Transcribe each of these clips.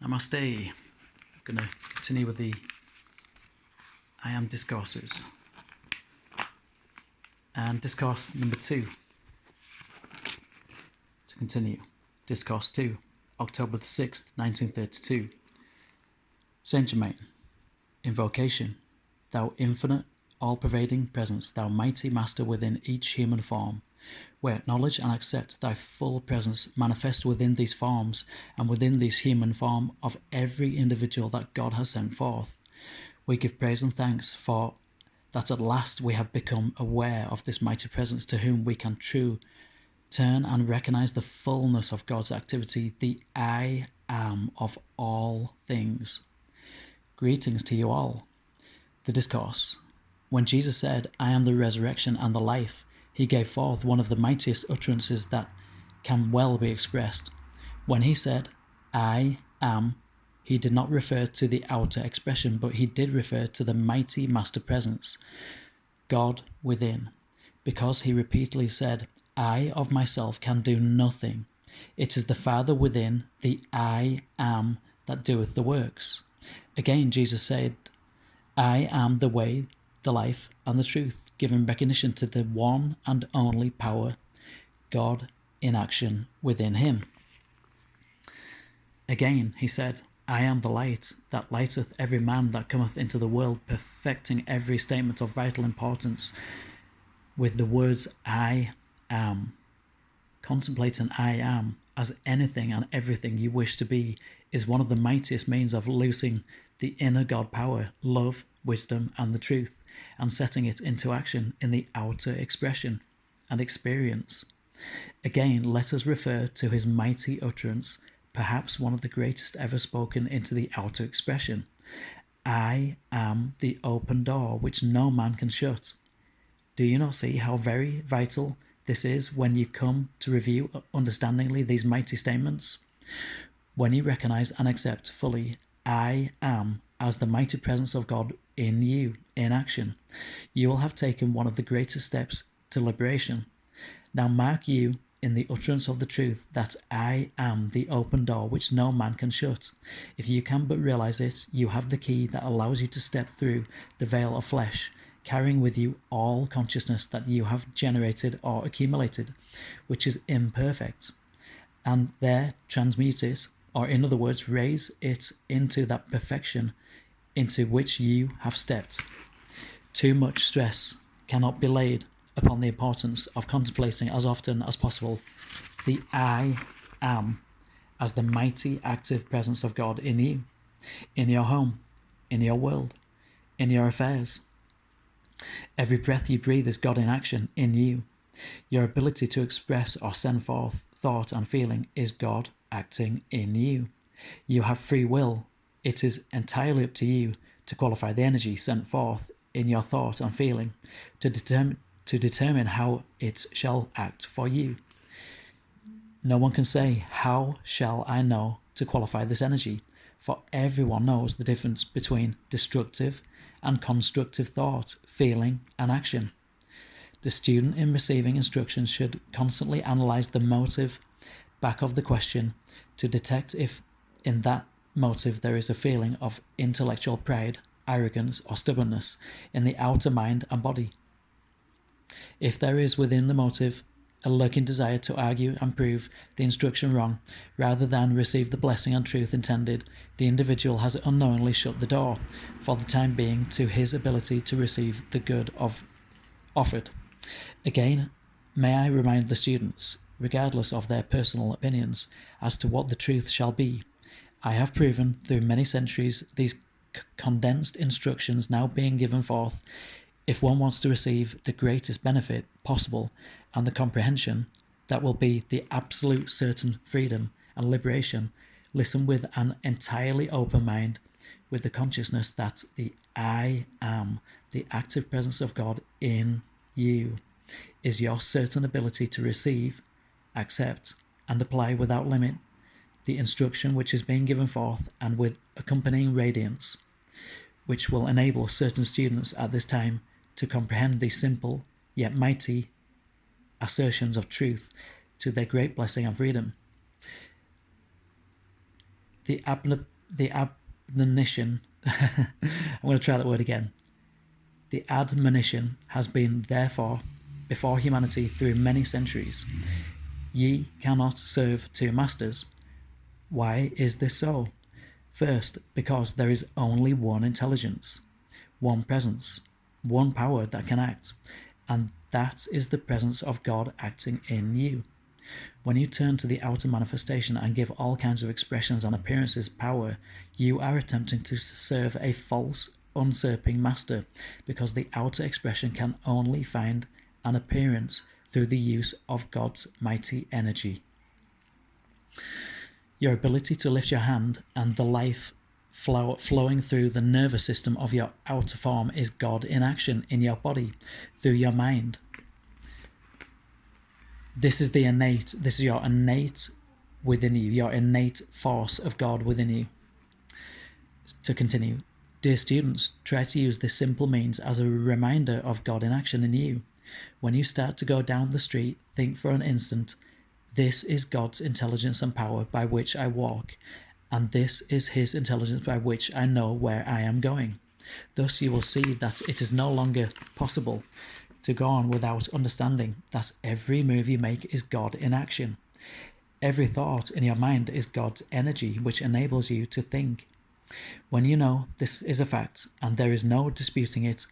Namaste. I'm going to continue with the I Am discourses. And discourse number 2. To continue. Discourse 2, October the 6th, 1932. Saint Germain. Invocation. Thou infinite, all-pervading presence, thou mighty master within each human form, we acknowledge and accept thy full presence manifest within these forms and within this human form of every individual that God has sent forth. We give praise and thanks for that at last we have become aware of this mighty presence to whom we can turn and recognize the fullness of God's activity, the I am of all things. Greetings to you all. The Discourse. When Jesus said, I am the resurrection and the life, he gave forth one of the mightiest utterances that can well be expressed. When he said, I am, he did not refer to the outer expression, but he did refer to the mighty master presence, God within, because he repeatedly said, I of myself can do nothing. It is the Father within, the I am, that doeth the works. Again, Jesus said, I am the way, the life, and the truth, giving recognition to the one and only power, God in action within him. Again, he said, I am the light that lighteth every man that cometh into the world, perfecting every statement of vital importance with the words I am. Contemplating I am as anything and everything you wish to be is one of the mightiest means of loosing the inner God power, love, wisdom, and the truth, and setting it into action in the outer expression and experience. Again, let us refer to his mighty utterance, perhaps one of the greatest ever spoken into the outer expression. I am the open door which no man can shut. Do you not see how very vital this is when you come to review understandingly these mighty statements? When you recognize and accept fully I am as the mighty presence of God in you, in action, you will have taken one of the greatest steps to liberation. Now mark you in the utterance of the truth that I am the open door which no man can shut. If you can but realize it, you have the key that allows you to step through the veil of flesh, carrying with you all consciousness that you have generated or accumulated, which is imperfect, and there transmute it, or in other words, raise it into that perfection into which you have stepped. Too much stress cannot be laid upon the importance of contemplating as often as possible the I am as the mighty active presence of God in you, in your home, in your world, in your affairs. Every breath you breathe is God in action in you. Your ability to express or send forth thought and feeling is God acting in you. You have free will. It is entirely up to you to qualify the energy sent forth in your thought and feeling to determine how it shall act for you. No one can say, how shall I know to qualify this energy? For everyone knows the difference between destructive and constructive thought, feeling, and action. The student in receiving instructions should constantly analyze the motive back of the question to detect if in that motive there is a feeling of intellectual pride, arrogance, or stubbornness in the outer mind and body. If there is within the motive a lurking desire to argue and prove the instruction wrong, rather than receive the blessing and truth intended, the individual has unknowingly shut the door, for the time being, to his ability to receive the good offered. Again, may I remind the students, regardless of their personal opinions, as to what the truth shall be. I have proven through many centuries these condensed instructions now being given forth. If one wants to receive the greatest benefit possible and the comprehension that will be the absolute certain freedom and liberation, listen with an entirely open mind, with the consciousness that the I am, the active presence of God in you, is your certain ability to receive, accept, and apply without limit the instruction which is being given forth, and with accompanying radiance, which will enable certain students at this time to comprehend these simple yet mighty assertions of truth to their great blessing and freedom. The The admonition, I'm going to try that word again. The admonition has been, therefore, before humanity through many centuries. Ye cannot serve two masters. Why is this so? First, because there is only one intelligence, one presence, one power that can act, and that is the presence of God acting in you. When you turn to the outer manifestation and give all kinds of expressions and appearances power, you are attempting to serve a false, usurping master, because the outer expression can only find an appearance through the use of God's mighty energy. Your ability to lift your hand and the life flowing through the nervous system of your outer form is God in action in your body, through your mind. This is your innate within you, your innate force of God within you. To continue, dear students, try to use this simple means as a reminder of God in action in you. When you start to go down the street, think for an instant, this is God's intelligence and power by which I walk, and this is his intelligence by which I know where I am going. Thus you will see that it is no longer possible to go on without understanding that every move you make is God in action. Every thought in your mind is God's energy which enables you to think. When you know this is a fact and there is no disputing it,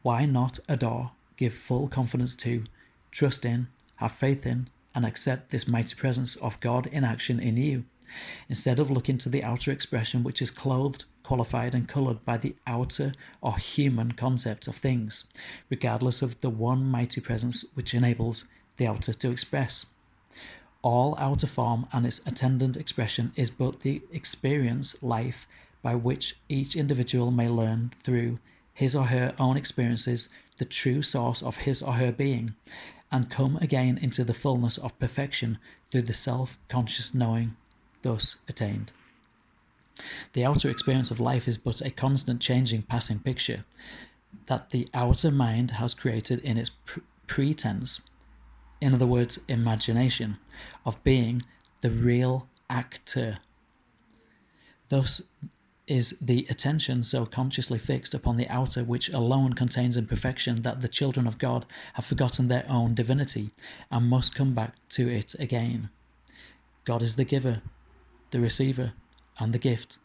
why not adore, give full confidence to, trust in, have faith in, and accept this mighty presence of God in action in you, instead of looking to the outer expression which is clothed, qualified and coloured by the outer or human concept of things, regardless of the one mighty presence which enables the outer to express. All outer form and its attendant expression is but the experience life by which each individual may learn through his or her own experiences the true source of his or her being, and come again into the fullness of perfection through the self-conscious knowing thus attained. The outer experience of life is but a constant changing passing picture that the outer mind has created in its pretense, in other words, imagination, of being the real actor. Thus is the attention so consciously fixed upon the outer which alone contains imperfection that the children of God have forgotten their own divinity and must come back to it again. God is the giver, the receiver, and the gift,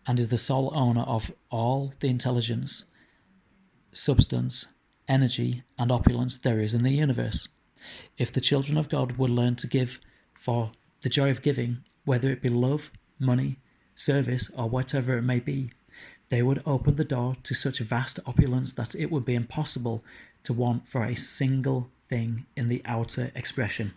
and is the sole owner of all the intelligence, substance, energy, and opulence there is in the universe. If the children of God would learn to give for the joy of giving, whether it be love, money, service, or whatever it may be, they would open the door to such vast opulence that it would be impossible to want for a single thing in the outer expression.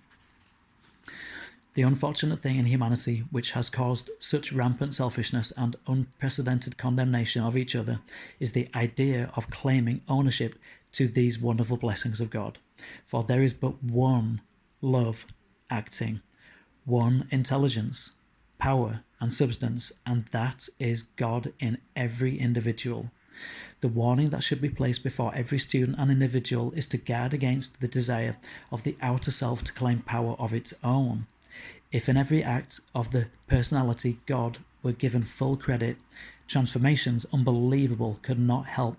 The unfortunate thing in humanity which has caused such rampant selfishness and unprecedented condemnation of each other is the idea of claiming ownership to these wonderful blessings of God. For there is but one love acting, one intelligence, power, and substance, and that is God in every individual. The warning that should be placed before every student and individual is to guard against the desire of the outer self to claim power of its own. If in every act of the personality God were given full credit, transformations unbelievable could not help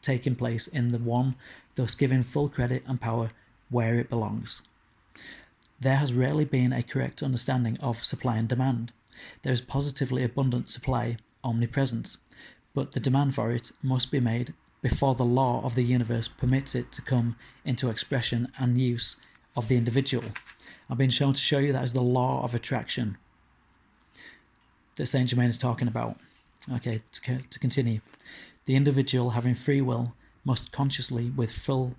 taking place in the one, thus giving full credit and power where it belongs. There has rarely been a correct understanding of supply and demand. There is positively abundant supply, omnipresent, but the demand for it must be made before the law of the universe permits it to come into expression and use of the individual. I've been shown to show you that is the law of attraction that Saint Germain is talking about. Okay, to continue. The individual, having free will, must consciously, with full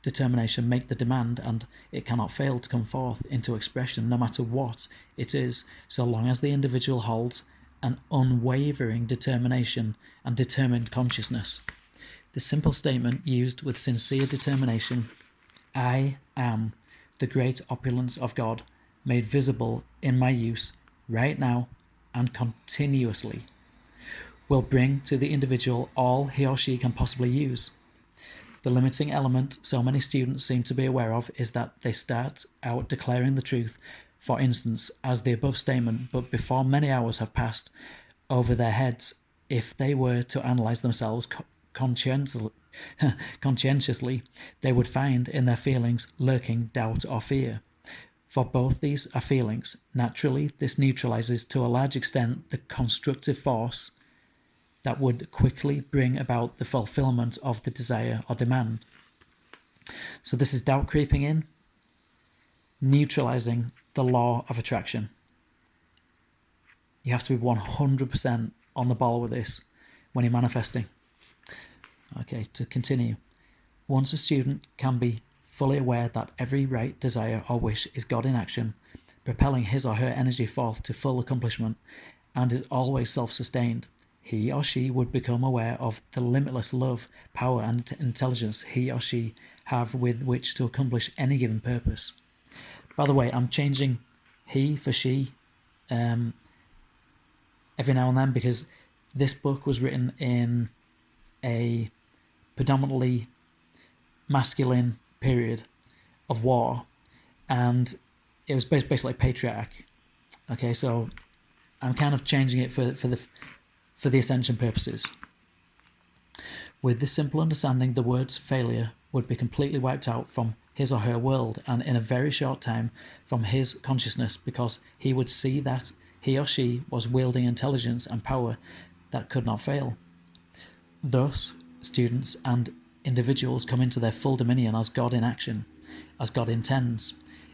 determination, make the demand, and it cannot fail to come forth into expression no matter what it is, so long as the individual holds an unwavering determination and determined consciousness. The simple statement used with sincere determination, I am the great opulence of God, made visible in my use right now and continuously, will bring to the individual all he or she can possibly use. The limiting element so many students seem to be aware of is that they start out declaring the truth, for instance, as the above statement, but before many hours have passed, over their heads if they were to analyze themselves conscientiously, they would find in their feelings lurking doubt or fear. For both these are feelings. Naturally, this neutralizes to a large extent the constructive force that would quickly bring about the fulfillment of the desire or demand. So this is doubt creeping in, neutralizing the law of attraction. You have to be 100% on the ball with this when you're manifesting. Okay, to continue. Once a student can be fully aware that every right desire or wish is God in action, propelling his or her energy forth to full accomplishment, and is always self-sustained, he or she would become aware of the limitless love, power, and intelligence he or she have with which to accomplish any given purpose. By the way, I'm changing he for she every now and then because this book was written in a predominantly masculine period of war, and it was basically patriarch. Okay, so I'm kind of changing it for the ascension purposes. With this simple understanding, the words failure would be completely wiped out from his or her world, and in a very short time from his consciousness, because he would see that he or she was wielding intelligence and power that could not fail. Thus, students and individuals come into their full dominion as God in action, as God intends.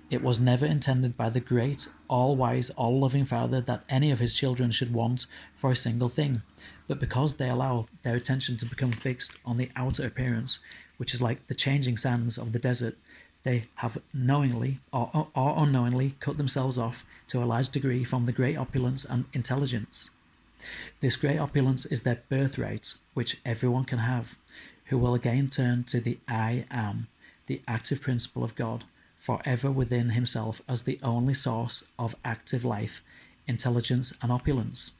It was never intended by the great, all-wise, all-loving Father that any of his children should want for a single thing, but because they allow their attention to become fixed on the outer appearance, which is like the changing sands of the desert, they have knowingly or unknowingly cut themselves off to a large degree from the great opulence and intelligence. This great opulence is their birthright, which everyone can have, who will again turn to the I Am, the active principle of God, forever within himself as the only source of active life, intelligence, and opulence.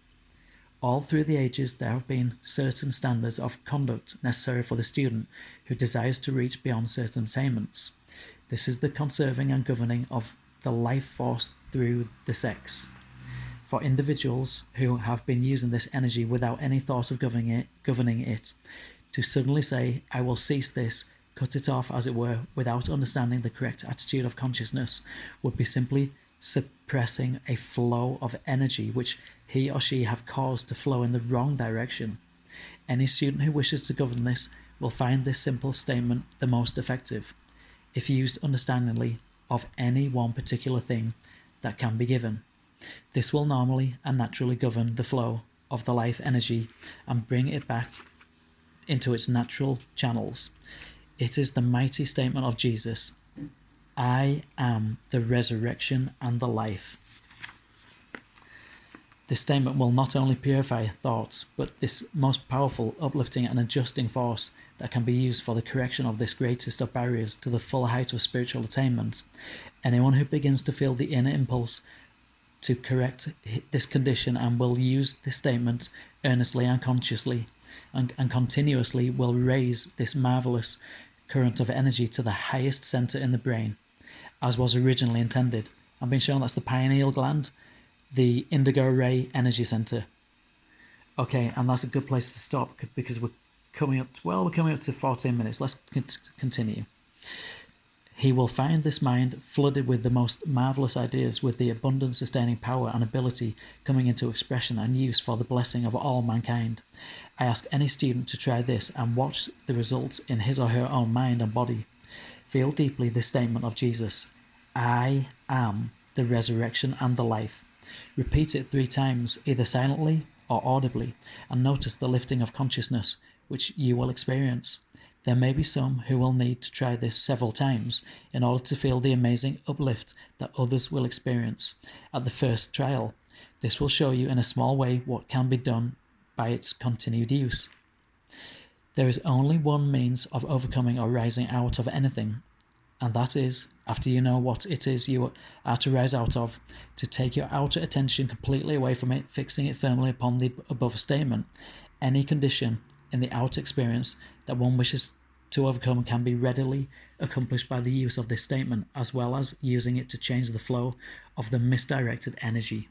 All through the ages there have been certain standards of conduct necessary for the student who desires to reach beyond certain attainments. This is the conserving and governing of the life force through the sex. For individuals who have been using this energy without any thought of governing it, to suddenly say, I will cease this, cut it off as it were, without understanding the correct attitude of consciousness, would be simply suppressing a flow of energy which he or she have caused to flow in the wrong direction. Any student who wishes to govern this will find this simple statement the most effective, if used understandingly of any one particular thing that can be given. This will normally and naturally govern the flow of the life energy and bring it back into its natural channels. It is the mighty statement of Jesus, I am the resurrection and the life. This statement will not only purify thoughts, but this most powerful, uplifting and adjusting force that can be used for the correction of this greatest of barriers to the full height of spiritual attainment. Anyone who begins to feel the inner impulse to correct this condition and will use this statement earnestly and consciously and continuously will raise this marvelous current of energy to the highest center in the brain, as was originally intended. I've been shown that's the pineal gland, the indigo ray energy center. Okay, and that's a good place to stop because we're coming up to 14 minutes. Let's continue. He will find this mind flooded with the most marvelous ideas, with the abundant sustaining power and ability coming into expression and use for the blessing of all mankind. I ask any student to try this and watch the results in his or her own mind and body. Feel deeply this statement of Jesus, I am the resurrection and the life. Repeat it 3 times, either silently or audibly, and notice the lifting of consciousness which you will experience. There may be some who will need to try this several times in order to feel the amazing uplift that others will experience at the first trial. This will show you in a small way what can be done by its continued use. There is only one means of overcoming or rising out of anything, and that is, after you know what it is you are to rise out of, to take your outer attention completely away from it, fixing it firmly upon the above statement. Any condition in the outer experience that one wishes to overcome can be readily accomplished by the use of this statement, as well as using it to change the flow of the misdirected energy.